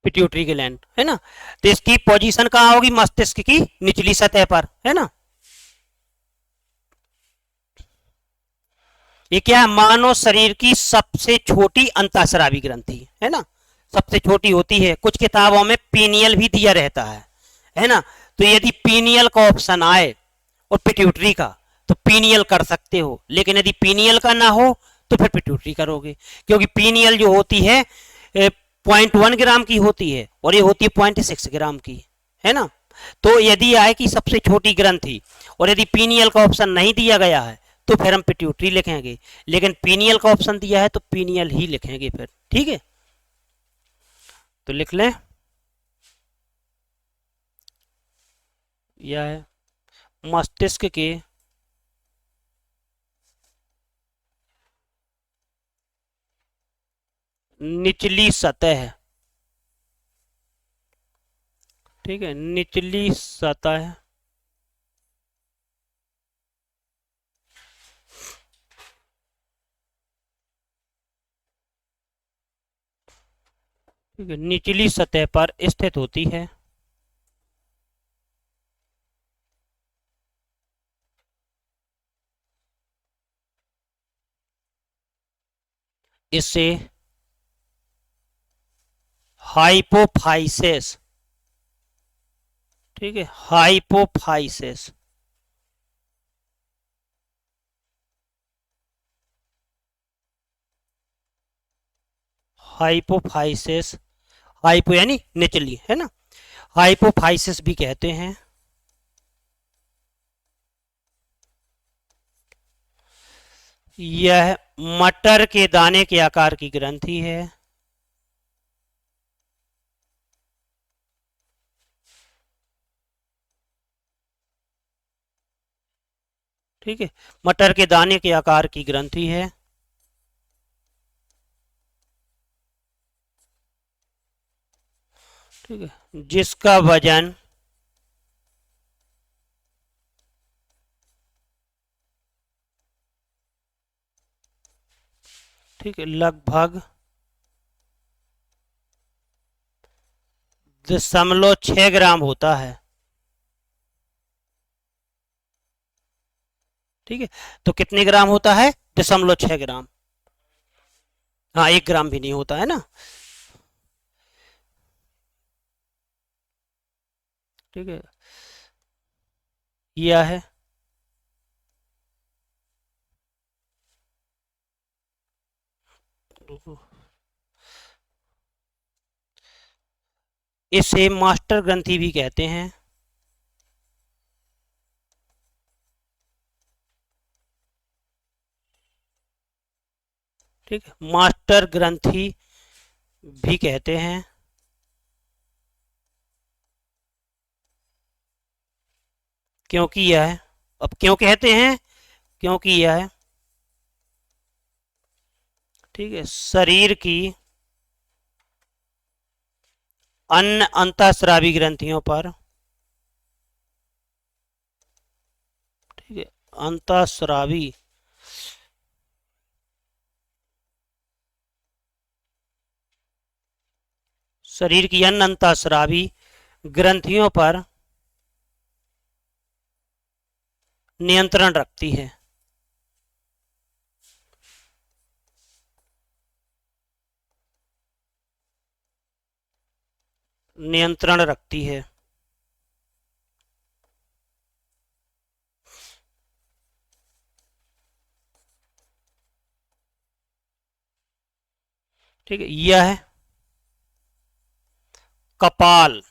Pituitary gland, है ना। तो इसकी पोजीशन कहाँ होगी, मस्तिष्क की निचली सतह पर, है ना। ये क्या है, मानव शरीर की सबसे छोटी अंतःस्रावी ग्रंथि, है ना। सबसे छोटी होती है, कुछ किताबों में पीनियल भी दिया रहता है ना। तो यदि पीनियल का ऑप्शन आए और पिट्यूटरी का, तो पीनियल कर सकते हो, लेकिन यदि पीनियल का ना हो तो फिर पिट्यूटरी करोगे, क्योंकि पीनियल जो होती है 0.1 ग्राम की होती है और ये होती है 0.6 ग्राम की, है ना। तो यदि आए कि सबसे छोटी ग्रंथि और यदि पीनियल का ऑप्शन नहीं दिया गया है तो फिर हम पिट्यूटरी लिखेंगे, लेकिन पीनियल का ऑप्शन दिया है तो पीनियल ही लिखेंगे फिर, ठीक है। तो लिख लें, यह है मस्तिष्क के निचली सतह, ठीक है, निचली सतह ठीक है, निचली सतह पर स्थित होती है। इसे हाइपोफाइसिस, ठीक है, हाइपोफाइसिस, हाइपोफाइसिस, हाइपो यानी निचली, है ना, हाइपोफाइसिस भी कहते हैं। यह मटर के दाने के आकार की ग्रंथि है, ठीक है, मटर के दाने के आकार की ग्रंथि है। ठीक है, जिसका वजन ठीक है लगभग 0.6 ग्राम होता है, ठीक है। तो कितने ग्राम होता है, 0.6 ग्राम। हाँ, 1 ग्राम भी नहीं होता, है ना। ठीक है, यह है इसे मास्टर ग्रंथि भी कहते हैं, ठीक है, मास्टर ग्रंथि भी कहते हैं। क्योंकि यह है, अब क्यों कहते हैं, क्योंकि यह है, ठीक है, शरीर की अन्य अंतःस्रावी ग्रंथियों पर, ठीक है, अंतःस्रावी शरीर की अन्य अंतःस्रावी ग्रंथियों पर नियंत्रण रखती है, नियंत्रण रखती है। ठीक है, यह है कपाल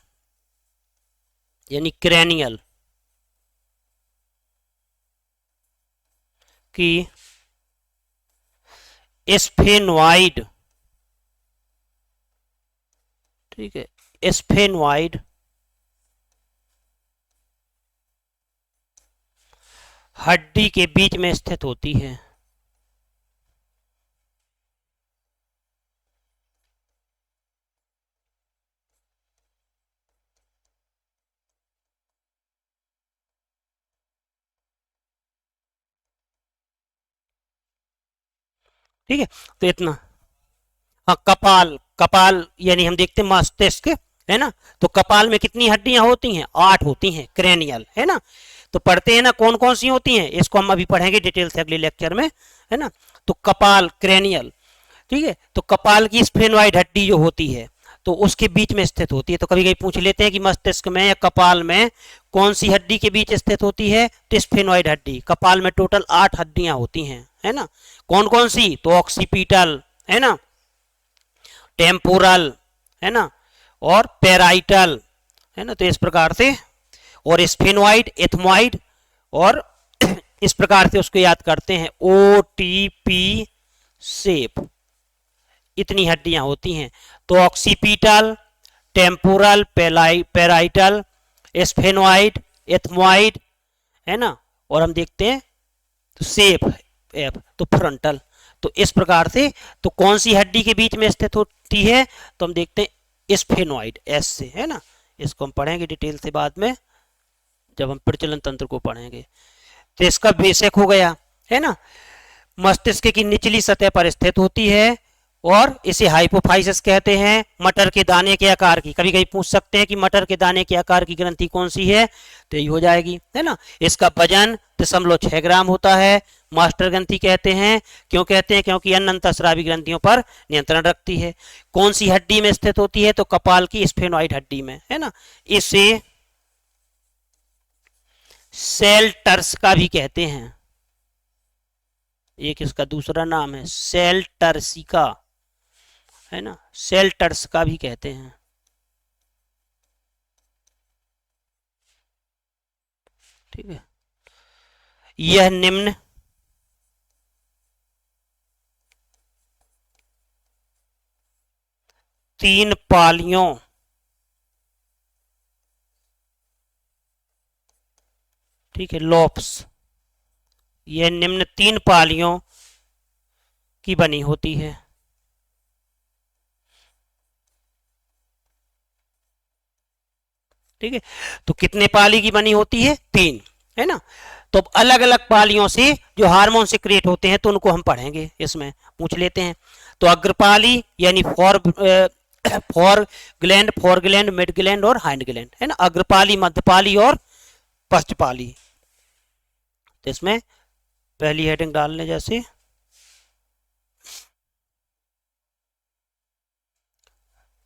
यानी क्रैनियल की स्फेनोइड, ठीक है, स्फेनोइड हड्डी के बीच में स्थित होती है। ठीक है, तो इतना, हाँ, कपाल, कपाल यानी हम देखते हैं मस्तिष्क, है ना। तो कपाल में कितनी हड्डियां होती हैं? 8 होती हैं, क्रेनियल, है ना। तो पढ़ते हैं ना कौन कौन सी होती हैं, इसको हम अभी पढ़ेंगे डिटेल से अगले लेक्चर में, है ना। तो कपाल, क्रेनियल, ठीक है। तो कपाल की स्फेनोइड हड्डी जो होती है तो उसके बीच में स्थित होती है। तो कभी कभी पूछ लेते हैं कि मस्तिष्क में या कपाल में कौन सी हड्डी के बीच स्थित होती है, तो स्फेनोइड हड्डी। कपाल में टोटल 8 हड्डियां होती हैं, है ना। कौन कौन सी? तो ऑक्सीपिटल, है ना, टेम्पोरल, है ना, और पेराइटल, है ना। तो इस प्रकार से, और स्फेनोइड, एथमोइड, और इस प्रकार से उसको याद करते हैं, ओ टी पी शेप, इतनी हड्डियां होती हैं। तो occipital, temporal, parietal, sphenoid, ethmoid, है ना, और हम देखते हैं तो सेप एप, तो फ्रंटल। तो इस प्रकार से, तो कौन सी हड्डी के बीच में स्थित होती है, तो हम देखते हैं स्फेनोइड, एस से, है ना। इसको हम पढ़ेंगे डिटेल से बाद में जब हम प्रचलन तंत्र को पढ़ेंगे। तो इसका बेसिक हो गया, है ना। मस्तिष्क की निचली सतह पर स्थित होती है और इसे हाइपोफाइसिस कहते हैं। मटर के दाने के आकार की, कभी कभी पूछ सकते हैं कि मटर के दाने के आकार की ग्रंथि कौन सी है, तो यही हो जाएगी, है ना। इसका वजन 0.6 ग्राम होता है। मास्टर ग्रंथि कहते हैं, क्यों कहते हैं? क्योंकि अन्य अंतःस्रावी ग्रंथियों पर नियंत्रण रखती है। कौन सी हड्डी में स्थित होती है, तो कपाल की स्फेनोइड हड्डी में, है ना। इसे सेल टर्स का भी कहते हैं, एक इसका दूसरा नाम है सेल टर्सिका, है ना, सेल टर्स का भी कहते हैं, ठीक है। यह निम्न तीन पालियों, ठीक है, लोब्स, यह निम्न 3 पालियों की बनी होती है, ठीक है। तो कितने पाली की बनी होती है? 3, है ना। तो अलग अलग पालियों से जो हार्मोन सिक्रिएट होते हैं तो उनको हम पढ़ेंगे, इसमें पूछ लेते हैं। तो अग्रपाली यानी फोर ग्लैंड, मिड ग्लैंड और हाइंड ग्लैंड, है ना। अग्रपाली, मध्यपाली और पश्चपाली। तो इसमें पहली हेडिंग डालने, जैसे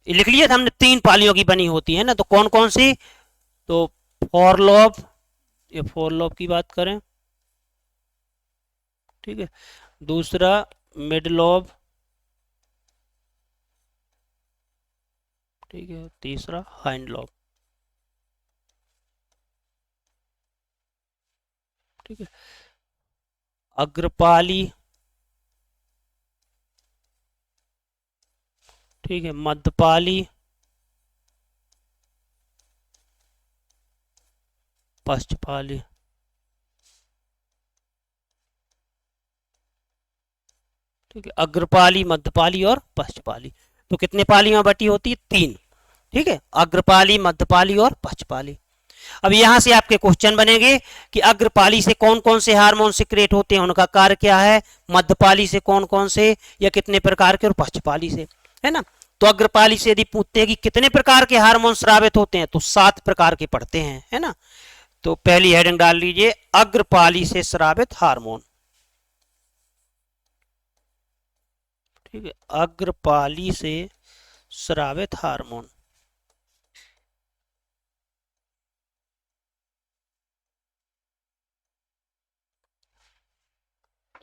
लिख लिया था हमने, 3 पालियों की बनी होती है ना। तो कौन कौन सी? तो फोरलोब, ये फोरलोब की बात करें, ठीक है। दूसरा मिड लोब, ठीक है। तीसरा हाइंड लोब, ठीक है। अग्रपाली, ठीक है, मध्यपाली, पश्चपाली, ठीक है। अग्रपाली, मध्यपाली और पश्चपाली। तो कितने पालियां बटी होती है? 3, ठीक है। अग्रपाली, मध्यपाली और पश्चपाली। अब यहां से आपके क्वेश्चन बनेंगे कि अग्रपाली से कौन कौन से हार्मोन सिक्रेट होते हैं, उनका कार्य क्या है, मध्यपाली से कौन कौन से या कितने प्रकार के, और पश्चपाली से, है ना। तो अग्रपाली से यदि पूछते हैं कि कितने प्रकार के हार्मोन स्रावित होते हैं, तो 7 प्रकार के पढ़ते हैं, है ना। तो पहली हेडिंग डाल लीजिए, अग्रपाली से स्रावित हार्मोन, ठीक है। अग्रपाली से स्रावित हार्मोन,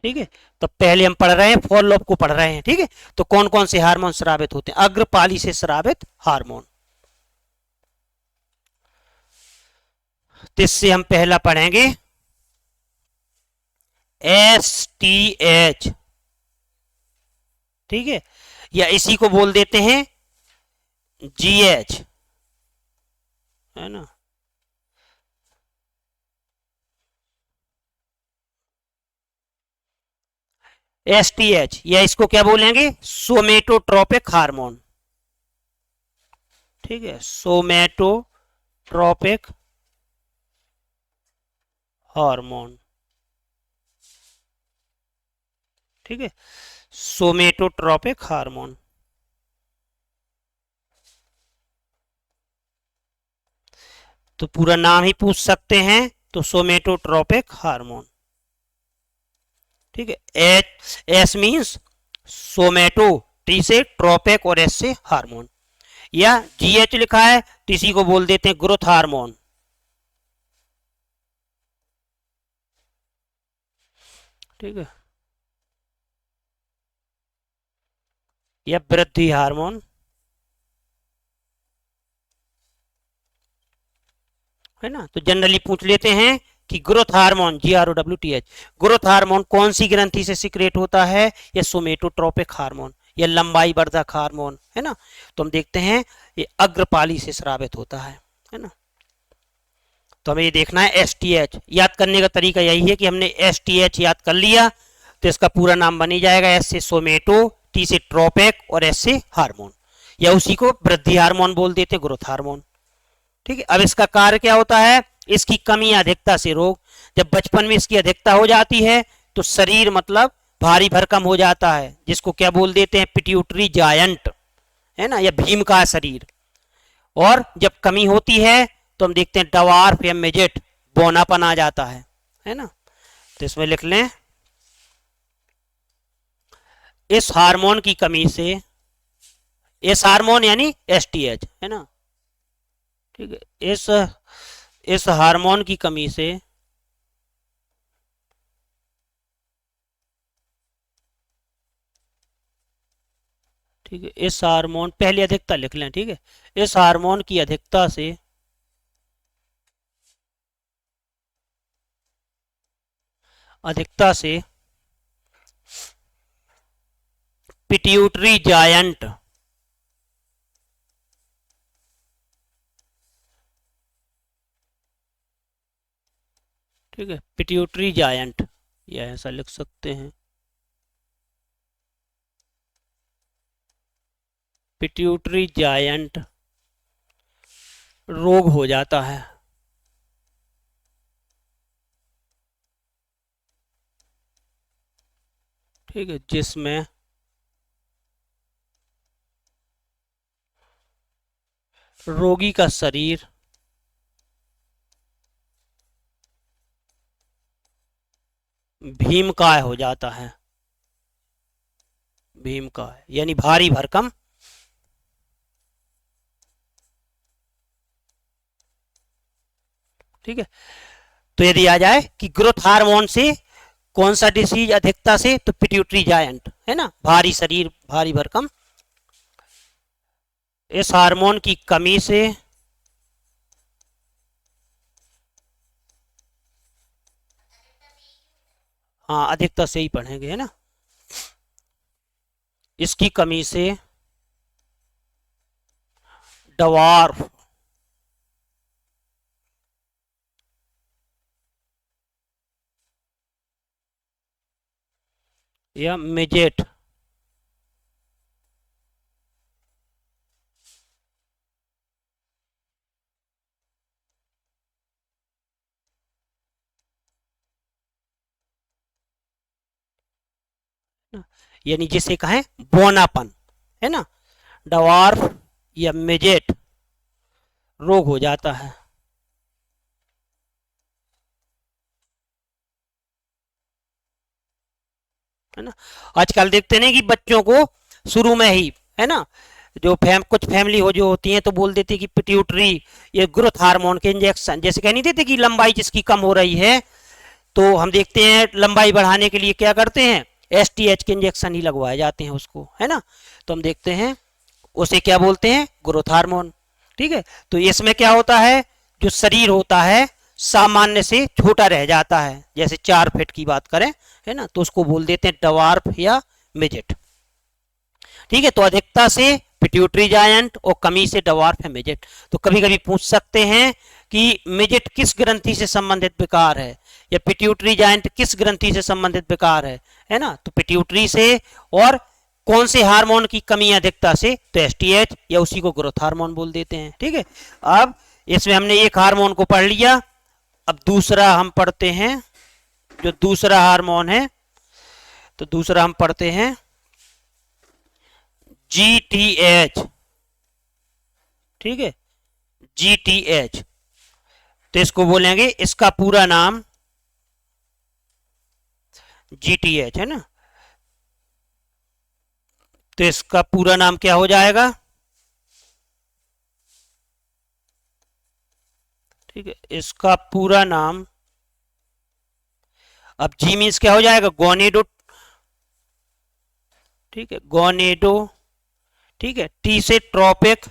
ठीक है। तो पहले हम पढ़ रहे हैं, फोर लोब को पढ़ रहे हैं, ठीक है। तो कौन कौन से हार्मोन स्रावित होते हैं? अग्रपाली से स्रावित हार्मोन। तो इससे हम पहला पढ़ेंगे STH, ठीक है, या इसी को बोल देते हैं GH, है ना। STH, या इसको क्या बोलेंगे? सोमेटोट्रोपिक हार्मोन, ठीक है, सोमेटोट्रोपिक हार्मोन, ठीक है, सोमेटोट्रोपिक हार्मोन। तो पूरा नाम ही पूछ सकते हैं, तो सोमेटोट्रोपिक हार्मोन। ठीक है, एस मीन्स सोमेटो, टी से ट्रोपिक और एस से हार्मोन, या जीएच लिखा है तो इसी को बोल देते हैं ग्रोथ हार्मोन। ठीक है, या वृद्धि हार्मोन, है ना। तो जनरली पूछ लेते हैं कि growth hormone, GROWTH, growth hormone कौन सी ग्रंथि से सिक्रेट होता है, या सोमेटोट्रोपिक हार्मोन, या लंबाई वर्धक हार्मोन, है ना। तो हम देखते हैं ये अग्रपाली से स्रावित होता है ना। तो हमें ये देखना है STH। याद करने का तरीका यही है कि हमने STH याद कर लिया तो इसका पूरा नाम बन ही जाएगा, एस से सोमेटो, टी से ट्रोपिक और एस से हार्मोन, या उसी को वृद्धि हार्मोन बोल देते हैं, ग्रोथ हार्मोन। ठीक है, अब इसका कार्य क्या होता है, इसकी कमी अधिकता से रोग। जब बचपन में इसकी अधिकता हो जाती है तो शरीर मतलब भारी भरकम हो जाता है, जिसको क्या बोल देते हैं, पिट्यूटरी जायंट, है ना, या भीम का शरीर। और जब कमी होती है तो हम देखते हैं डवार्फ या मिजेट, बौनापन आ जाता है ना। तो इसमें लिख लें, इस हार्मोन की कमी से, इस हार्मोन यानी STH, है ना। ठीक है, इस हार्मोन की कमी से ठीक है, इस हार्मोन, पहले अधिकता लिख लें। ठीक है, इस हार्मोन की अधिकता से पिट्यूटरी जायंट, ठीक है, पिट्यूटरी जायंट, या ऐसा लिख सकते हैं, पिट्यूटरी जायंट रोग हो जाता है। ठीक है, जिसमें रोगी का शरीर भीमकाय हो जाता है, भीमकाय यानी भारी भरकम। ठीक है, तो यदि आ जाए कि ग्रोथ हार्मोन से कौन सा डिसीज अधिकता से, तो पिट्यूटरी जायंट, है ना, भारी शरीर, भारी भरकम। इस हार्मोन की कमी से हाँ, अधिकता से ही पढ़ेंगे, है ना। इसकी कमी से डवार्फ या मिजेट, यानी जिसे कहें बौनापन, है ना, डवार्फ या मिजेट रोग हो जाता है ना। आजकल देखते नहीं कि बच्चों को शुरू में ही, है ना, जो कुछ फैमिली हो जो होती है तो बोल देती है कि पिट्यूटरी, ये ग्रोथ हार्मोन के इंजेक्शन, जैसे कह नहीं देते कि लंबाई जिसकी कम हो रही है, तो हम देखते हैं लंबाई बढ़ाने के लिए क्या करते हैं, STH के इंजेक्शन ही लगवाए जाते हैं उसको, है ना। तो हम देखते हैं उसे क्या बोलते हैं, ग्रोथ हार्मोन। ठीक है, तो इसमें क्या होता है, जो शरीर होता है सामान्य से छोटा रह जाता है, जैसे 4 फीट की बात करें, है ना, तो उसको बोल देते हैं डवार्फ या मिजेट। ठीक है, तो अधिकता से पिट्यूटरी जायंट और कमी से डवार्फ या मिजेट। तो कभी कभी पूछ सकते हैं कि मिजेट किस ग्रंथि से संबंधित विकार है, या पिट्यूटरी जायंट किस ग्रंथि से संबंधित विकार है ना। तो पिट्यूटरी से, और कौन से हार्मोन की कमी अधिकता से, तो STH या उसी को ग्रोथ हार्मोन बोल देते हैं। ठीक है, अब इसमें हमने एक हार्मोन को पढ़ लिया, अब दूसरा हम पढ़ते हैं, जो दूसरा हार्मोन है, तो दूसरा हम पढ़ते हैं GTH। ठीक है, GTH तो इसको बोलेंगे, इसका पूरा नाम जीटीएच है ना, तो इसका पूरा नाम क्या हो जाएगा, ठीक है, इसका पूरा नाम, अब जी मीन्स क्या हो जाएगा, गोनेडो, ठीक है, गोनेडो, ठीक है, टी से ट्रोपिक,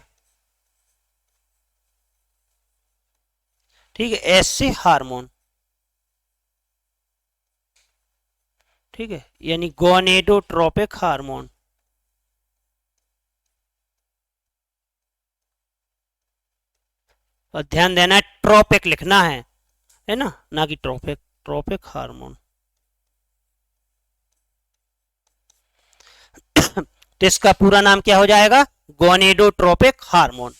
ठीक है, एस से हार्मोन, ठीक है, यानी गोनेडोट्रोपिक हार्मोन। और ध्यान देना है, ट्रोपिक लिखना है ना कि ट्रोपिक, ट्रोपिक हार्मोन। तो इसका पूरा नाम क्या हो जाएगा, गोनेडोट्रोपिक हार्मोन।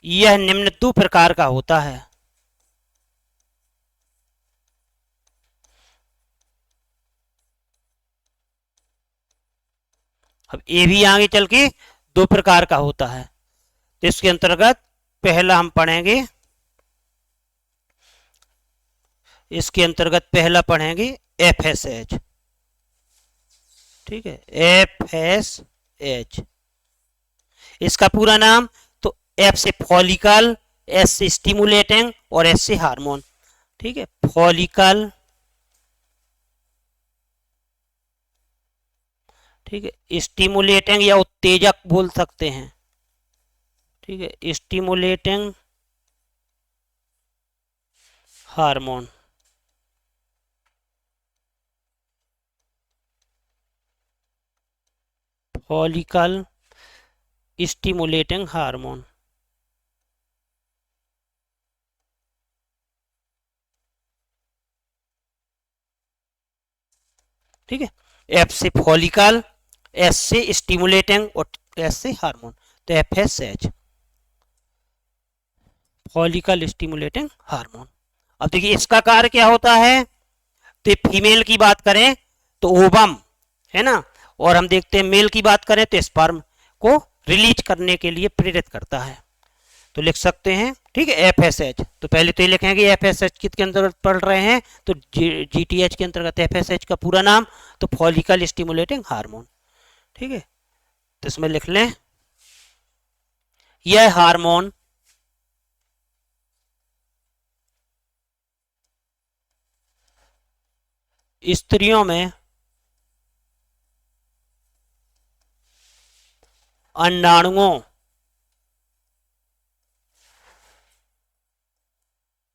यह निम्न दो प्रकार का होता है। अब ये भी आगे चल के दो प्रकार का होता है। तो इसके अंतर्गत पहला हम पढ़ेंगे, इसके अंतर्गत पहला पढ़ेंगे एफएसएच, ठीक है, एफएसएच। इसका पूरा नाम, तो एफ से फॉलिकल, एस से स्टिमुलेटिंग और एस से हार्मोन, ठीक है, फॉलिकल, ठीक है, स्टिमुलेटिंग या उत्तेजक बोल सकते हैं, ठीक है, stimulating hormone, follicle stimulating hormone, ठीक है, एफ से फॉलिकल, एस से स्टिमुलेटिंग और एस से हार्मोन, तो एफएसएच, फॉलिकल स्टिमुलेटिंग हार्मोन। अब देखिए इसका कार्य क्या होता है, तो फीमेल की बात करें तो ओवम, है ना, और हम देखते हैं मेल की बात करें तो स्पर्म को रिलीज करने के लिए प्रेरित करता है। तो लिख सकते हैं, ठीक है, एफएसएच। तो पहले तो ये लिखेंगे एफएसएच किसके अंतर्गत पढ़ रहे हैं, तो जीटीएच के अंतर्गत। एफएसएच का पूरा नाम, तो फॉलिकल स्टिमुलेटिंग हार्मोन, ठीक है, तो इसमें लिख लें, यह हार्मोन स्त्रियों में अंडाणुओं,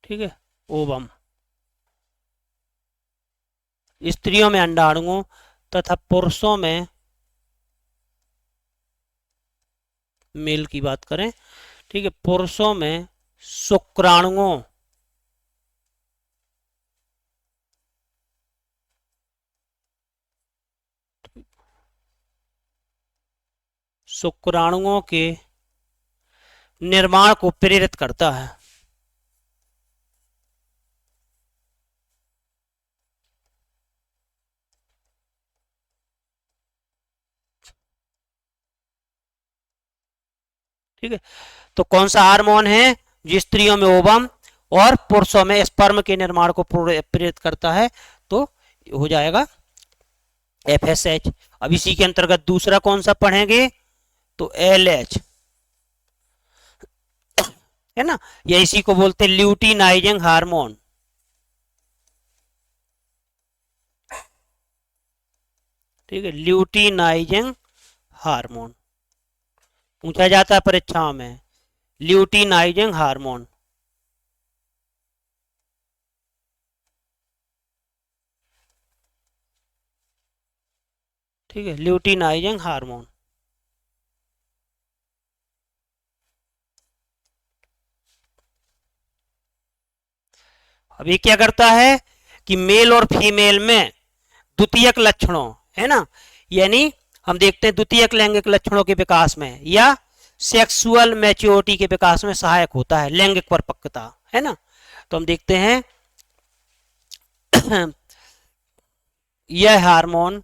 ठीक है, ओवम, स्त्रियों में अंडाणुओं तथा पुरुषों में, मेल की बात करें, ठीक है, पुरुषों में शुक्राणुओं, शुक्राणुओं के निर्माण को प्रेरित करता है। ठीक है, तो कौन सा हार्मोन है जो स्त्रियों में ओवम और पुरुषों में स्पर्म के निर्माण को प्रेरित करता है, तो हो जाएगा एफएसएच। अब इसी के अंतर्गत दूसरा कौन सा पढ़ेंगे, तो एलएच, है ना, या इसी को बोलते हैं ल्यूटिनाइजिंग हार्मोन, ठीक है, ल्यूटिनाइजिंग हार्मोन पूछा जाता है परीक्षाओं में, ल्यूटिनाइजिंग हार्मोन, ठीक है, ल्यूटिनाइजिंग हार्मोन। अब ये क्या करता है कि मेल और फीमेल में द्वितीयक लक्षणों, है ना, यानी हम देखते हैं द्वितीयक लैंगिक लक्षणों के विकास में या सेक्सुअल मैच्योरिटी के विकास में सहायक होता है, लैंगिक परिपक्वता, है ना। तो हम देखते हैं यह हार्मोन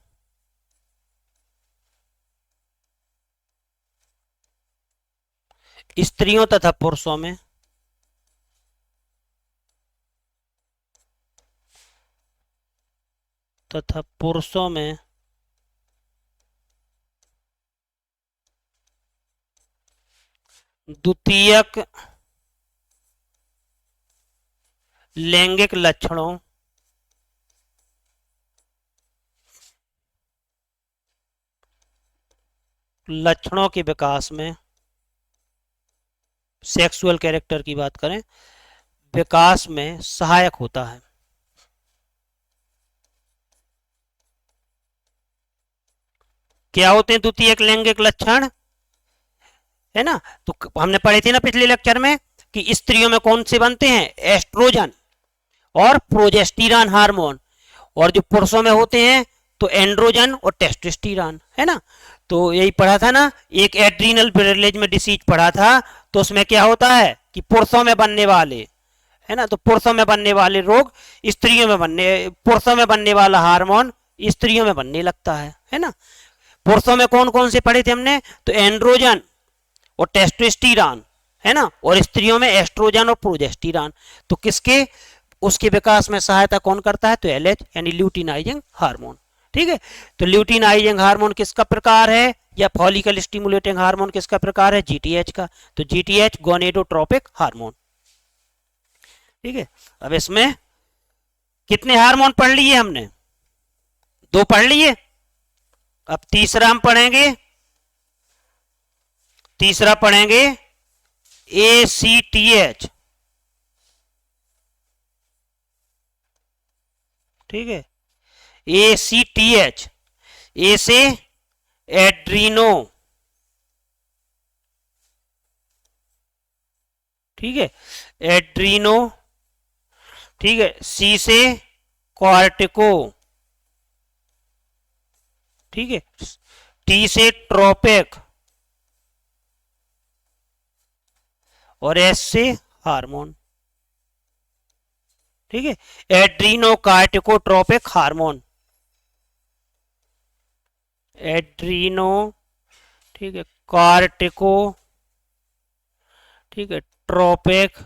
स्त्रियों तथा पुरुषों में तथा पुरुषों में द्वितीयक लैंगिक लक्षणों के विकास में, सेक्सुअल कैरेक्टर की बात करें, विकास में सहायक होता है। क्या होते हैं द्वितीयक लैंगिक लक्षण, है ना? तो हमने पढ़े थे ना पिछले लेक्चर में कि स्त्रियों में कौन से बनते हैं, एस्ट्रोजन और प्रोजेस्टेरॉन हार्मोन, और जो पुरुषों में होते हैं तो एंड्रोजन और टेस्टोस्टेरॉन, है ना? तो यही पढ़ा था ना, एक एड्रीनल विलेज में डिसीज पढ़ा था, तो उसमें क्या होता है कि पुरुषों में बनने वाले, है ना, तो पुरुषों में बनने वाले रोग स्त्रियों में बनने, पुरुषों में बनने वाला हार्मोन स्त्रियों में बनने लगता है ना? पुरुषों में कौन कौन से पढ़े थे हमने, तो एंड्रोजन और टेस्टोस्टेरॉन, है ना, और स्त्रियों में एस्ट्रोजन और प्रोजेस्टेरॉन। तो किसके, उसके विकास में सहायता कौन करता है, तो एलएच यानी ल्यूटिनाइजिंग हार्मोन। ठीक है, तो ल्यूटिनाइजिंग हार्मोन किसका प्रकार है, या फॉलिकल स्टिमुलेटिंग हार्मोन किसका प्रकार है, जीटीएच का। तो जीटीएच गोनेडोट्रोपिक हार्मोन। ठीक है, अब इसमें कितने हार्मोन पढ़ लिए हमने, दो पढ़ लिए। अब तीसरा हम पढ़ेंगे, तीसरा पढ़ेंगे ACTH। ठीक है, ACTH, ए से एड्रीनो, ठीक है, एड्रीनो, ठीक है, सी से कॉर्टिको, ठीक है, टी से ट्रोपिक, और एस से हार्मोन। ठीक है, एड्रीनो कार्टिकोट्रोपिक हार्मोन, एड्रीनो, ठीक है, कार्टिको, ठीक है, ट्रोपिक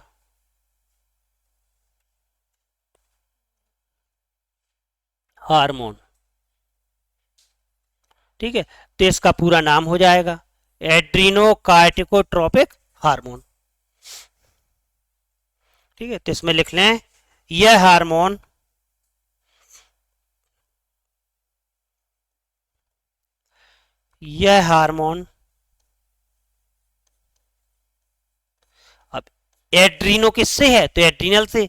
हार्मोन। ठीक है, तो इसका पूरा नाम हो जाएगा एड्रीनो कार्टिकोट्रोपिक हार्मोन। ठीक है, तो इसमें लिख लें यह हार्मोन यह हार्मोन अब एड्रीनो किससे है, तो एड्रीनल से,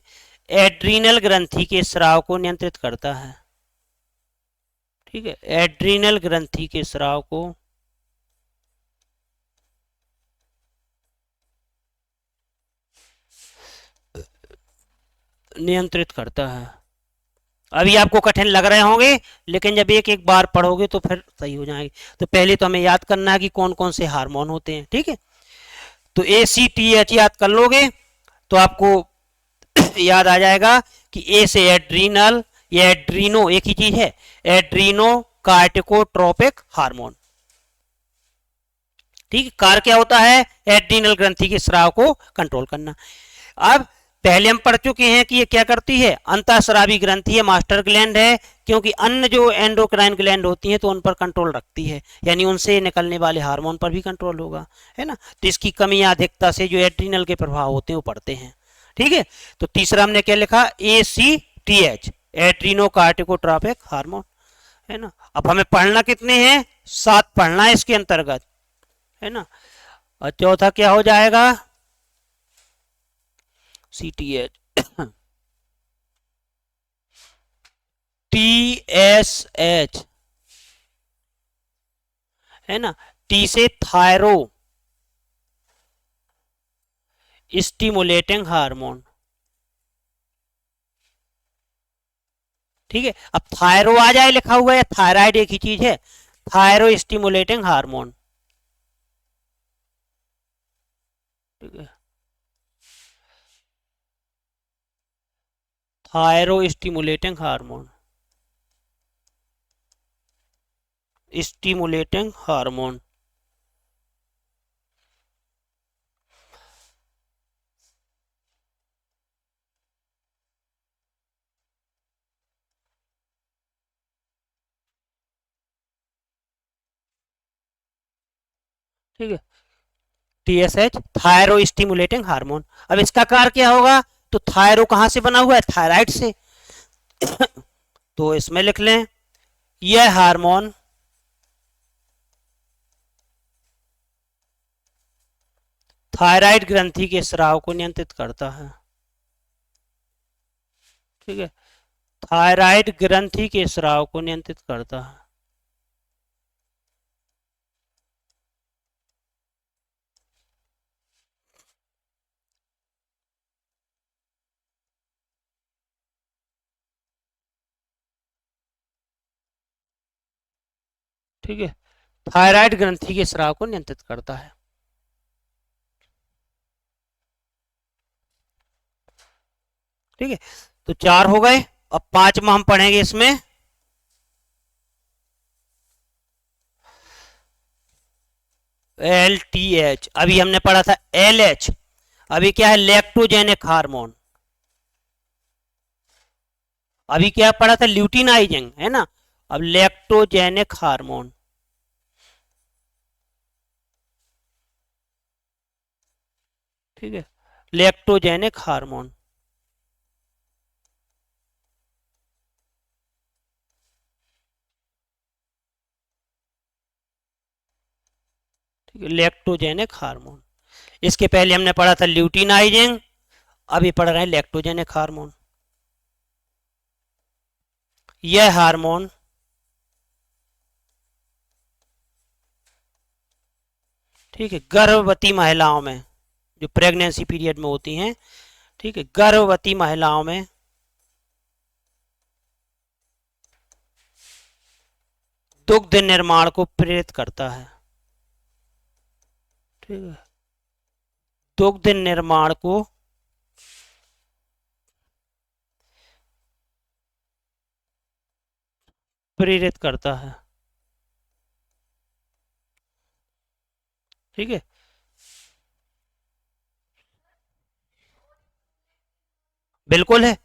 एड्रीनल ग्रंथि के स्राव को नियंत्रित करता है। ठीक है, एड्रीनल ग्रंथि के स्राव को नियंत्रित करता है। अभी आपको कठिन लग रहे होंगे, लेकिन जब एक एक बार पढ़ोगे तो फिर सही हो जाएंगे। तो पहले तो हमें याद करना है कि कौन कौन से हार्मोन होते हैं। ठीक है, तो ACTH याद कर लोगे तो आपको याद आ जाएगा कि ए से एड्रीनल, ये एड्रीनो एक ही चीज है, एड्रीनो कार्टिकोट्रोपिक हार्मोन। ठीक है, कार्य क्या होता है, एड्रीनल ग्रंथि के स्राव को कंट्रोल करना। अब पहले हम पढ़ चुके हैं कि ये क्या करती है, अंतःस्रावी ग्रंथि है, मास्टर ग्लैंड है, क्योंकि अन्य जो एंडोक्राइन ग्लैंड होती हैं तो उन पर कंट्रोल रखती है, यानी उनसे निकलने वाले हार्मोन पर भी कंट्रोल होगा, है ना? तो इसकी कमी या अधिकता से जो एड्रीनल के प्रभाव होते हैं वो पड़ते हैं। ठीक है, तो तीसरा हमने क्या लिखा, ACTH, एड्रीनो कार्टिकोट्रोपिक हार्मोन, है ना? अब हमें पढ़ना कितने हैं, 7 पढ़ना है इसके अंतर्गत, है ना? और चौथा क्या हो जाएगा, CTH, TSH, है ना, T से थायरो स्टिमुलेटिंग हार्मोन। ठीक है, अब थायरो आ जाए लिखा हुआ है, थायराइड एक ही चीज है, थायरो स्टिमुलेटिंग हार्मोन। ठीक है, thyro stimulating hormone, stimulating hormone. ठीक है, TSH थायरो स्टिमुलेटिंग हार्मोन। अब इसका कार्य क्या होगा, तो थायरो कहां से बना हुआ है, थायराइड से। तो इसमें लिख लें, यह हार्मोन थायराइड ग्रंथि के स्राव को नियंत्रित करता है। ठीक है, थायराइड ग्रंथि के स्राव को नियंत्रित करता है। ठीक है, थायराइड ग्रंथि के स्राव को नियंत्रित करता है। ठीक है, तो 4 हो गए। अब 5वां हम पढ़ेंगे इसमें, LTH। अभी हमने पढ़ा था LH, अभी क्या है, लैक्टोजेनिक हार्मोन। अभी क्या पढ़ा था, ल्यूटिनाइजिंग, है ना। अब लैक्टोजेनिक हार्मोन। ठीक है, लैक्टोजेनिक हार्मोन। ठीक है, लैक्टोजेनिक हार्मोन। इसके पहले हमने पढ़ा था ल्यूटिनाइजिंग, अभी पढ़ रहे हैं लैक्टोजेनिक हार्मोन। यह हार्मोन ठीक है, गर्भवती महिलाओं में, जो प्रेगनेंसी पीरियड में होती हैं, ठीक है, गर्भवती महिलाओं में दुग्ध निर्माण को प्रेरित करता है। ठीक है, दुग्ध निर्माण को प्रेरित करता है। ठीक है, बिल्कुल है।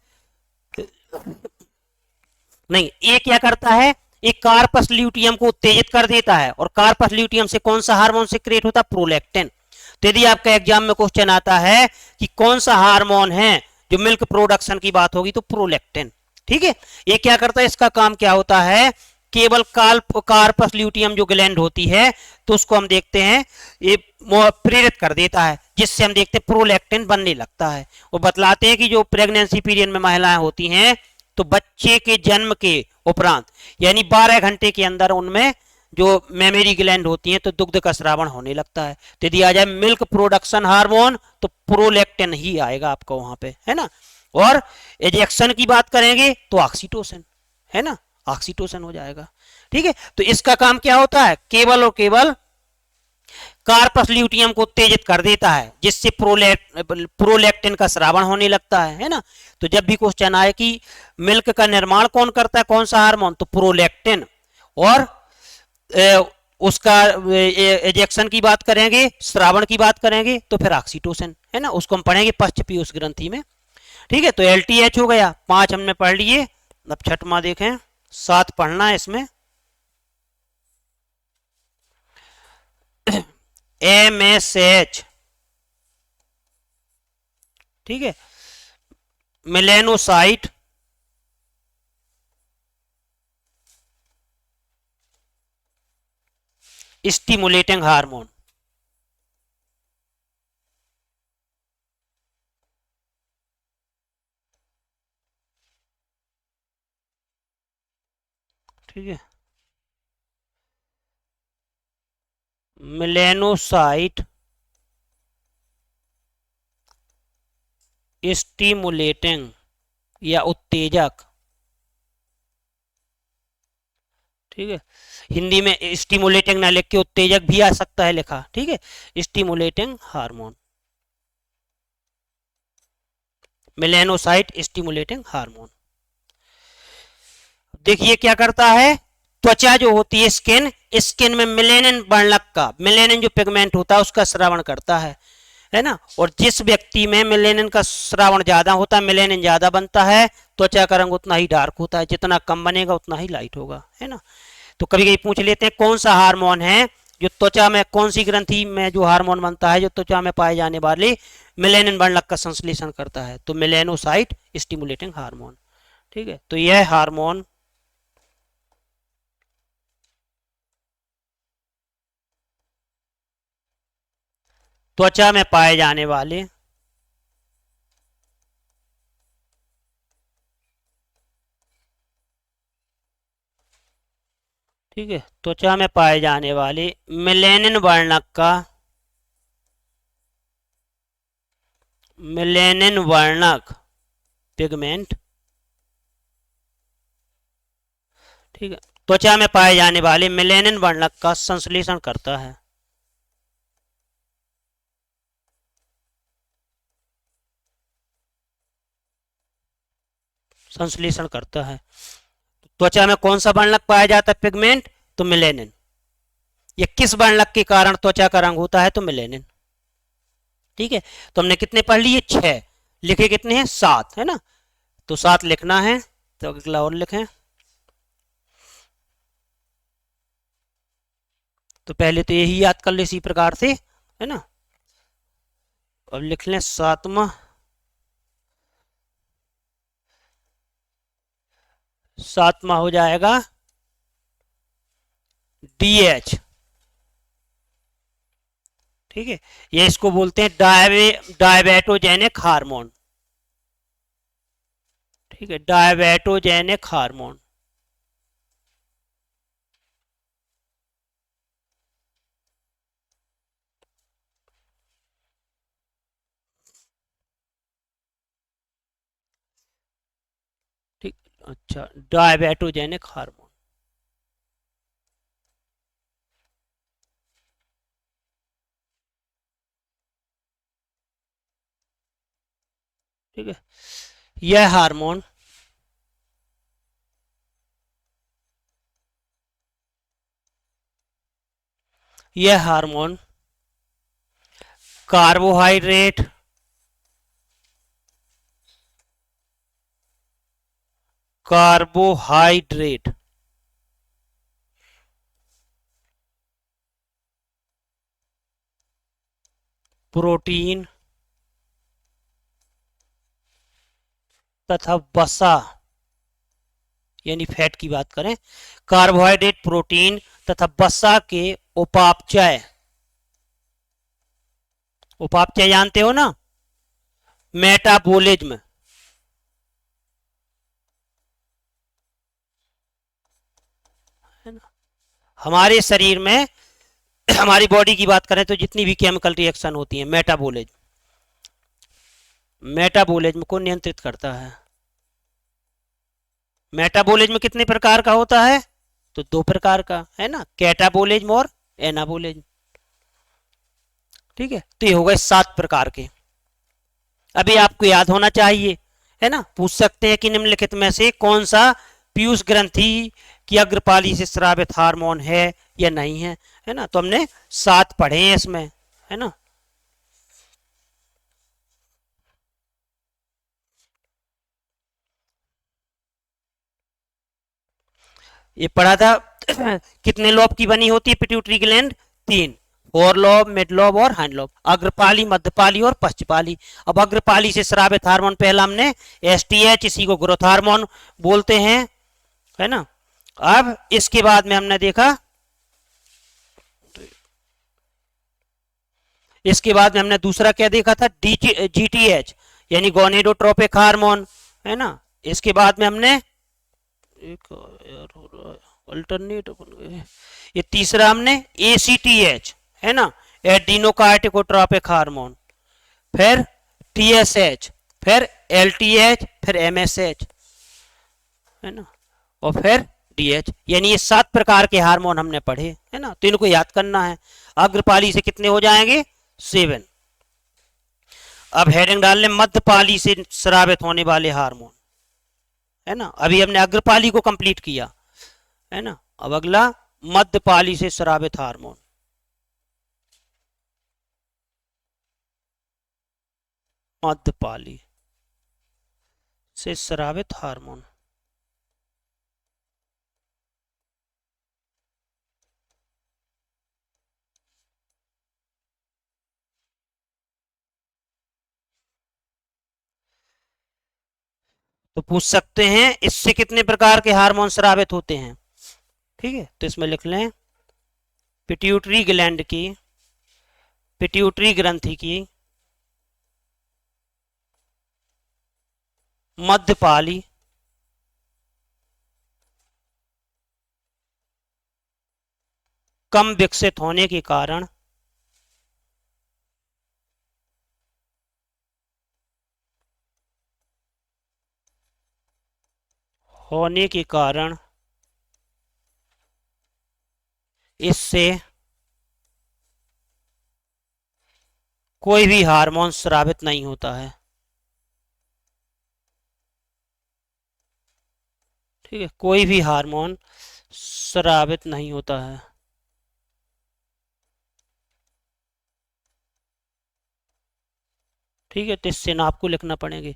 नहीं, ये क्या करता है, एक कार्पस ल्यूटियम को उत्तेजित कर देता है, और कार्पस ल्यूटियम से कौन सा हार्मोन से क्रिएट होता है, प्रोलैक्टिन। तो यदि आपका एग्जाम में क्वेश्चन आता है कि कौन सा हार्मोन है जो मिल्क प्रोडक्शन की बात होगी, तो प्रोलैक्टिन। ठीक है, ये क्या करता है, इसका काम क्या होता है, केवल कार्पस ल्यूटियम जो ग्लैंड होती है, तो उसको हम देखते हैं ये प्रेरित कर देता है, जिससे हम देखते हैं प्रोलैक्टिन बनने लगता है। वो बतलाते हैं कि जो प्रेगनेंसी पीरियड में महिलाएं होती हैं, तो बच्चे के जन्म के उपरांत यानी 12 घंटे के अंदर उनमें जो मेमोरी ग्लैंड होती हैं, तो दुग्ध का स्रावण होने लगता है। तो यदि आ जाए मिल्क प्रोडक्शन हार्मोन, तो प्रोलैक्टिन ही आएगा आपको वहां पे, है ना। और एजेक्शन की बात करेंगे तो ऑक्सीटोसिन, है ना, ऑक्सीटोसिन हो जाएगा। ठीक है, तो इसका काम क्या होता है, केवल और केवल कार्पस ल्यूटियम को उत्तेजित कर देता है, जिससे प्रोलैक्टिन का स्रावण होने लगता है ना। तो जब भी क्वेश्चन आए कि मिल्क का निर्माण कौन करता है, कौन सा हार्मोन, तो प्रोलैक्टिन। और उसका एजेक्शन की बात करेंगे, स्रावण की बात करेंगे, तो फिर ऑक्सीटोसिन, है ना, उसको हम पढ़ेंगे पश्च पीयूष ग्रंथि में। ठीक है, तो LTH हो गया, 5 हमने पढ़ लिए। अब 6वां देखें, 7 पढ़ना है इसमें, MSH। ठीक है, मेलेनोसाइट स्टिमुलेटिंग हार्मोन। ठीक है, मेलेनोसाइट स्टिमुलेटिंग या उत्तेजक। ठीक है, हिंदी में स्टिमुलेटिंग ना लिख के उत्तेजक भी आ सकता है लिखा। ठीक है, stimulating hormone, melanocyte stimulating hormone. देखिए क्या करता है, त्वचा जो होती है, स्किन, स्किन में मेलेनिन वर्णक का, मेलेनिन जो पिगमेंट होता है उसका श्रावण करता है ना। और जिस व्यक्ति में मेलेनिन का श्रावण ज्यादा होता है, मेलेनिन ज्यादा बनता है, त्वचा का रंग उतना ही डार्क होता है, जितना कम बनेगा उतना ही लाइट होगा, है ना। तो कभी कभी पूछ लेते हैं कौन सा हार्मोन है जो त्वचा में कौन सी ग्रंथि में जो हार्मोन बनता है, जो त्वचा में पाए जाने वाले मेलेनिन वर्णक का संश्लेषण करता है, तो मेलेनोसाइट स्टिमुलेटिंग हार्मोन। ठीक है, तो यह हार्मोन त्वचा में पाए जाने वाले ठीक है, त्वचा में पाए जाने वाले मेलेनिन वर्णक का मेलेनिन वर्णक पिगमेंट, ठीक है, त्वचा में पाए जाने वाले मेलेनिन वर्णक का संश्लेषण करता है। संश्लेषण करता है। त्वचा में कौन सा वर्णक पाया जाता है पिगमेंट, तो मेलेनिन। ये किस वर्णक के कारण त्वचा का रंग होता है, तो मेलेनिन। ठीक है, तो हमने कितने पढ़ लिए, 6, लिखे कितने हैं, 7, है ना, तो 7 लिखना है, तो अगला और लिखें। तो पहले तो यही याद कर ले इसी प्रकार से, है ना, अब लिख लें 7वां, 7वां हो जाएगा DH। ठीक है, ये इसको बोलते हैं डायबेटोजेनिक हार्मोन। ठीक है, डायबेटोजेनिक हार्मोन। ठीक, अच्छा, डायबेटोजेनिक हार्मोन। ठीक है, यह हार्मोन यह हार्मोन कार्बोहाइड्रेट कार्बोहाइड्रेट प्रोटीन तथा वसा, यानी फैट की बात करें, कार्बोहाइड्रेट, प्रोटीन तथा वसा के उपापचय, उपापचय जानते हो ना, मेटाबॉलिज्म, है ना, हमारे शरीर में हमारी बॉडी की बात करें तो जितनी भी केमिकल रिएक्शन होती है, मेटाबॉलिज्म को नियंत्रित करता है। मेटाबॉलिज्म कितने प्रकार का होता है, तो 2 प्रकार का, है ना, कैटाबॉलिज्म और एनाबॉलिज्म। ठीक है, तो ये हो गए 7 प्रकार के। अभी आपको याद होना चाहिए, है ना, पूछ सकते हैं कि निम्नलिखित में से कौन सा पीयूष ग्रंथि की अग्रपाली से स्रावित हार्मोन है या नहीं है ना, तो हमने 7 पढ़े हैं इसमें, है ना। ये पढ़ा था कितने लोब की बनी होती है pituitary gland, 3, four lobe, mid lobe और हाइंड लोब, अग्रपाली, मध्यपाली और पश्चपाली। अब अग्रपाली से स्रावित हार्मोन पहला हमने STH, इसी को ग्रोथ हार्मोन बोलते हैं, है ना। अब इसके बाद में हमने देखा, इसके बाद में हमने दूसरा क्या देखा था, GTH यानी गोनेडोट्रोपिक हार्मोन, है ना। इसके बाद में हमने एक अल्टरनेट, ये तीसरा हमने ACTH, है ना, एडिनोकार्टिकोट्रोपिक हार्मोन, फिर TSH, फिर LTH, फिर MSH, है ना, और फिर DH, यानी ये 7 प्रकार के हार्मोन हमने पढ़े, है ना, तो इनको याद करना है। अग्रपाली से कितने हो जाएंगे, 7। अब हेडिंग डाल लें मध्यपाली से स्रावित होने वाले हार्मोन, है ना, अभी हमने अग्रपाली को कंप्लीट किया, है ना, अब अगला मध्यपाली से स्रावित हार्मोन। मध्यपाली से स्रावित हार्मोन, तो पूछ सकते हैं इससे कितने प्रकार के हार्मोन स्रावित होते हैं। ठीक है, तो इसमें लिख लें पिट्यूटरी ग्लैंड की, पिट्यूटरी ग्रंथि की मध्यपाली कम विकसित होने के कारण इससे कोई भी हार्मोन स्रावित नहीं होता है। ठीक है, कोई भी हार्मोन स्रावित नहीं होता है। ठीक है, तो इससे ना आपको लिखना पड़ेंगे।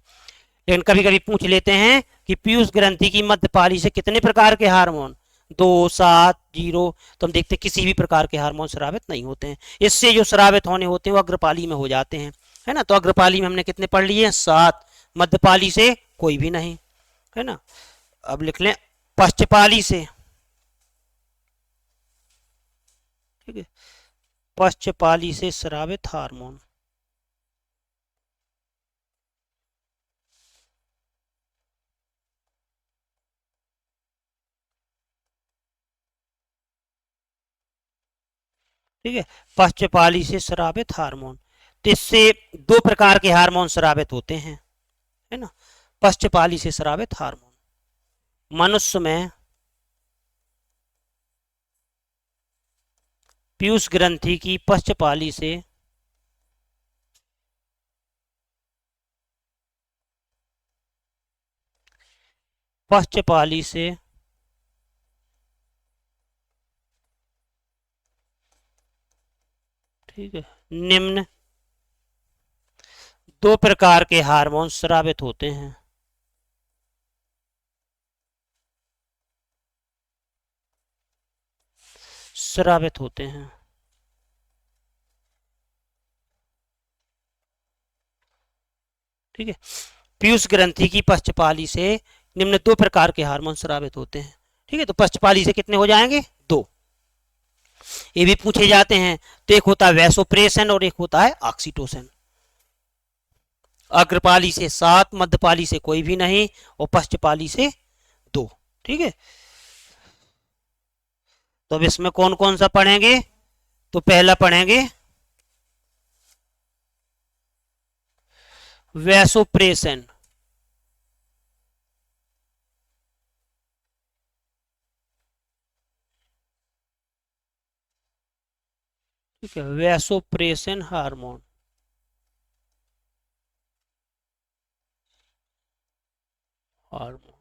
लेकिन कभी कभी पूछ लेते हैं कि पीयूष ग्रंथि की मध्यपाली से कितने प्रकार के हार्मोन, 2, 7, 0, तो हम देखते हैं किसी भी प्रकार के हार्मोन स्रावित नहीं होते हैं। इससे जो स्रावित होने होते हैं वो अग्रपाली में हो जाते हैं, है ना। तो अग्रपाली में हमने कितने पढ़ लिए, 7, मध्यपाली से कोई भी नहीं, है ना। अब लिख लें पश्चपाली से। ठीक है, पश्चपाली से स्रावित हार्मोन। ठीक है, पश्चपाली से स्रावित हार्मोन, तो इससे 2 प्रकार के हार्मोन स्रावित होते हैं, है ना। पश्चपाली से स्रावित हार्मोन मनुष्य में पीयूष ग्रंथि की पश्चपाली से पश्चपाली से ठीक है निम्न 2 प्रकार के हार्मोन स्रावित होते हैं। स्रावित होते हैं। ठीक है, पीयूष ग्रंथि की पश्चपाली से निम्न 2 प्रकार के हार्मोन स्रावित होते हैं। ठीक है, तो पश्चपाली से कितने हो जाएंगे, 2। ये भी पूछे जाते हैं, तो एक होता है वैसोप्रेसन और एक होता है ऑक्सीटोसिन। अग्रपाली से 7, मध्यपाली से कोई भी नहीं और पश्चपाली से 2। ठीक है, तो अब इसमें कौन कौन सा पढ़ेंगे, तो पहला पढ़ेंगे वैसोप्रेसन। ठीक है, वैसोप्रेसन हार्मोन। हार्मोन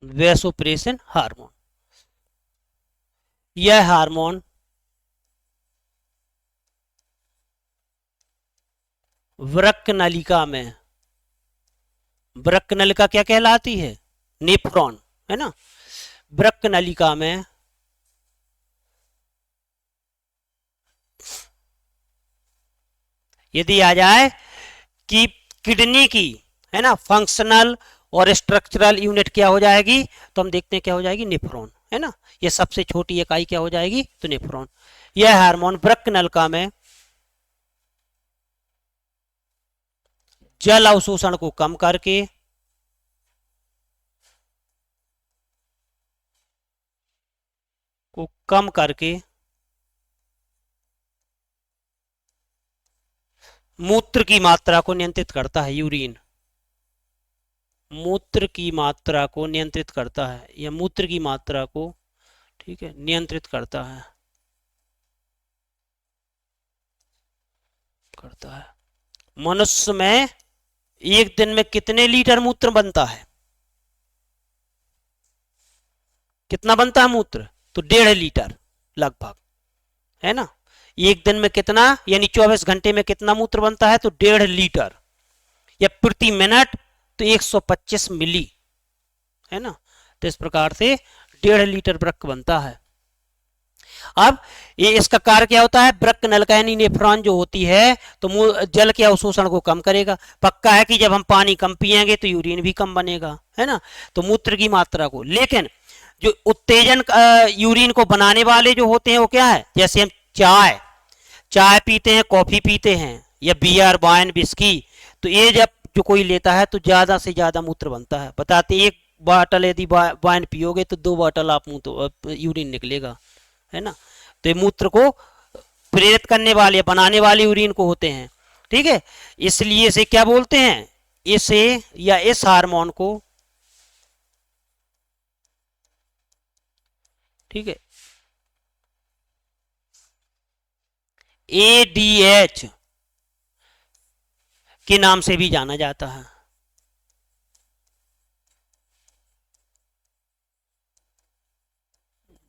वैसोप्रेसन हार्मोन, यह हार्मोन वृक्क नलिका में, वृक्क नलिका क्या कहलाती है, नेफ्रॉन, है ना। वृक्क नलिका में यदि आ जाए कि किडनी की, है ना, फंक्शनल और स्ट्रक्चरल यूनिट क्या हो जाएगी, तो हम देखते हैं क्या हो जाएगी, नेफ्रॉन, है ना। ये सबसे छोटी इकाई क्या हो जाएगी, तो नेफ्रॉन। यह हार्मोन वृक्क नलिका में जल अवशोषण को कम करके मूत्र की मात्रा को नियंत्रित करता है। यूरिन, मूत्र की मात्रा को नियंत्रित करता है, या मूत्र की मात्रा को, ठीक है, नियंत्रित करता है, मनुष्य में एक दिन में कितने लीटर मूत्र बनता है, कितना बनता है मूत्र, तो 1.5 लीटर लगभग, है ना। एक दिन में कितना, यानी 24 घंटे में कितना मूत्र बनता है, तो 1.5 लीटर, या प्रति मिनट तो 125 मिली, है ना। तो इस प्रकार से 1.5 लीटर वृक्क बनता है। अब ये इसका कार्य क्या होता है, वृक्क नलिका यानी नेफ्रॉन जो होती है तो जल के अवशोषण को कम करेगा। पक्का है कि जब हम पानी कम पिएंगे तो यूरिन भी कम बनेगा, है ना। तो मूत्र की मात्रा को, लेकिन जो उत्तेजन यूरिन को बनाने वाले जो होते हैं वो क्या है, जैसे हम चाय चाय पीते हैं, कॉफी पीते हैं, या बियर वाइन विस्की, तो ये जब जो कोई लेता है तो ज्यादा से ज्यादा मूत्र बनता है। बताते एक बॉटल यदि वाइन पियोगे तो 2 बॉटल आप मुंह तो यूरिन निकलेगा, है ना। तो ये मूत्र को प्रेरित करने वाले बनाने वाले यूरिन को होते हैं, ठीक है। इसलिए इसे क्या बोलते हैं, इसे या इस हार्मोन को, ठीक है, एडीएच के नाम से भी जाना जाता है।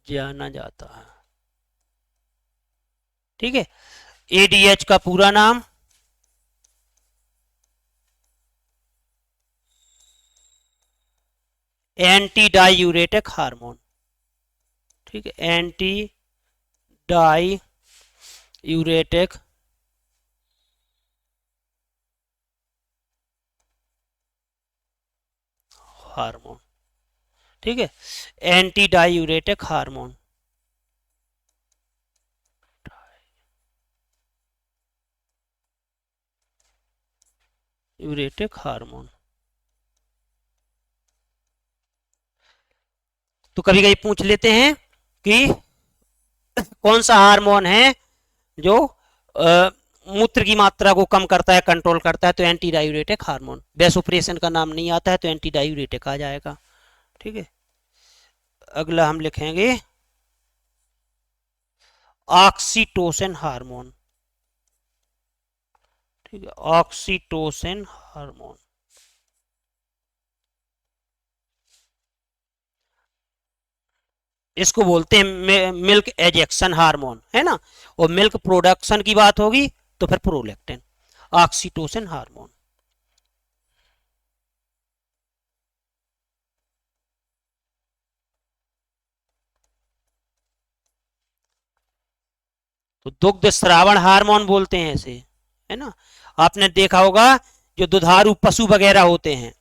जाना जाता है, ठीक है। एडीएच का पूरा नाम एंटी डायूरेटिक हार्मोन, ठीक है, एंटी डायूरेटिक हार्मोन, ठीक है, एंटी डायूरेटिक हार्मोन। यूरेटिक हार्मोन, तो कभी कभी पूछ लेते हैं कि कौन सा हार्मोन है जो मूत्र की मात्रा को कम करता है, कंट्रोल करता है, तो एंटी डायूरेटिक हार्मोन। वैसोप्रेशन का नाम नहीं आता है तो एंटी डायूरेटिक आ जाएगा, ठीक है। अगला हम लिखेंगे ऑक्सीटोसिन हार्मोन, ठीक है, ऑक्सीटोसिन हार्मोन। इसको बोलते हैं मिल्क एजेक्शन हार्मोन, है ना। और मिल्क प्रोडक्शन की बात होगी तो फिर प्रोलैक्टिन, ऑक्सीटोसिन हार्मोन। तो दुग्ध श्रावण हार्मोन बोलते हैं इसे, है ना। आपने देखा होगा जो दुधारू पशु वगैरह होते हैं,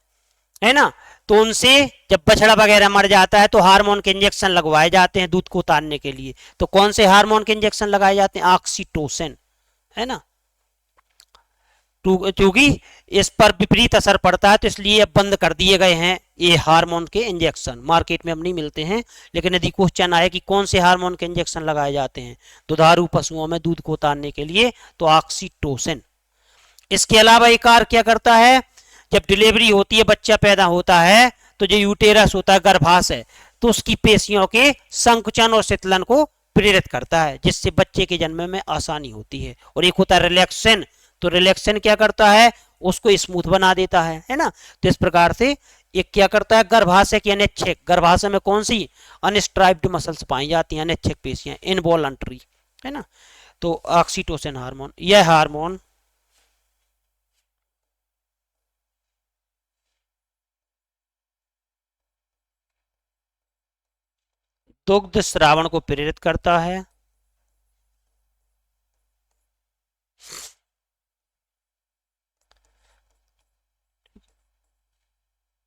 है ना, तो उनसे जब बछड़ा वगैरह मर जाता है तो हार्मोन के इंजेक्शन लगवाए जाते हैं दूध को उतारने के लिए। तो कौन से हार्मोन के इंजेक्शन लगाए जाते हैं, ऑक्सीटोसिन, है ना। क्योंकि इस पर विपरीत असर पड़ता है तो इसलिए अब बंद कर दिए गए हैं ये हार्मोन के इंजेक्शन, मार्केट में अब नहीं मिलते हैं। लेकिन यदि क्वेश्चन आए कि कौन से हार्मोन के इंजेक्शन लगाए जाते हैं दुधारू पशुओं में दूध को उतारने के लिए, तो ऑक्सीटोसिन। इसके अलावा एक और क्या करता है, जब डिलीवरी होती है, बच्चा पैदा होता है, तो जो यूटेरस होता है, गर्भाशय, तो उसकी पेशियों के संकुचन और शीतलन को प्रेरित करता है, जिससे बच्चे के जन्म में आसानी होती है। और एक होता है रिलैक्सेन, तो रिलैक्सेन क्या करता है, उसको स्मूथ बना देता है ना। तो इस प्रकार से एक क्या करता है, गर्भाशय की अनैच्छिक, गर्भाशय में कौन सी अनस्ट्राइप्ड मसल्स पाई जाती हैं, अनैच्छिक पेशियां, इनवॉलंटरी, है ना। तो ऑक्सीटोसिन हार्मोन, यह हार्मोन दुग्ध श्रावण को प्रेरित करता है,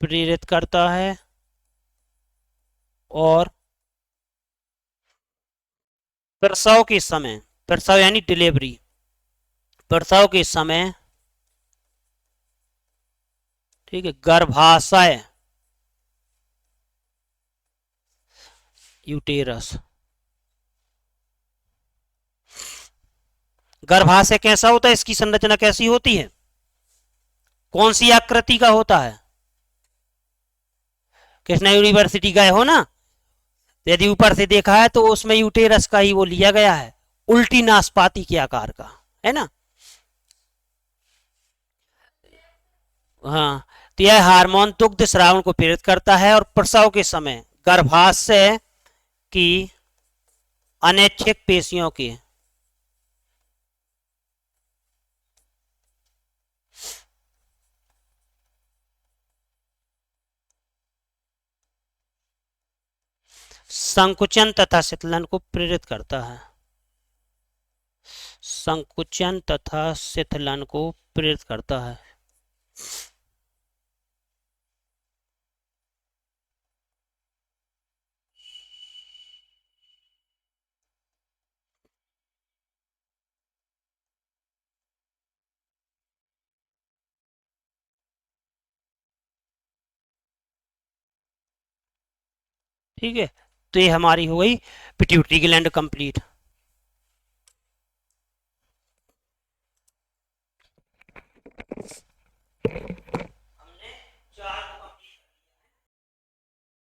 प्रेरित करता है, और प्रसव के समय, प्रसव यानी डिलीवरी, प्रसव के समय, ठीक है, गर्भाशय, यूटेरस, गर्भाशय कैसा होता है, इसकी संरचना कैसी होती है, कौन सी आकृति का होता है, कृष्णा यूनिवर्सिटी गए हो ना, यदि ऊपर से देखा है तो उसमें यूटेरस का ही वो लिया गया है, उल्टी नाशपाती के आकार का, है ना। हाँ, तो यह हार्मोन दुग्ध स्राव को प्रेरित करता है और प्रसव के समय गर्भाशय की अनैच्छिक पेशियों के संकुचन तथा शीतलन को प्रेरित करता है, संकुचन तथा शीतलन को प्रेरित करता है। ठीक है, तो ये हमारी हो गई पिट्यूटरी ग्लैंड कंप्लीट।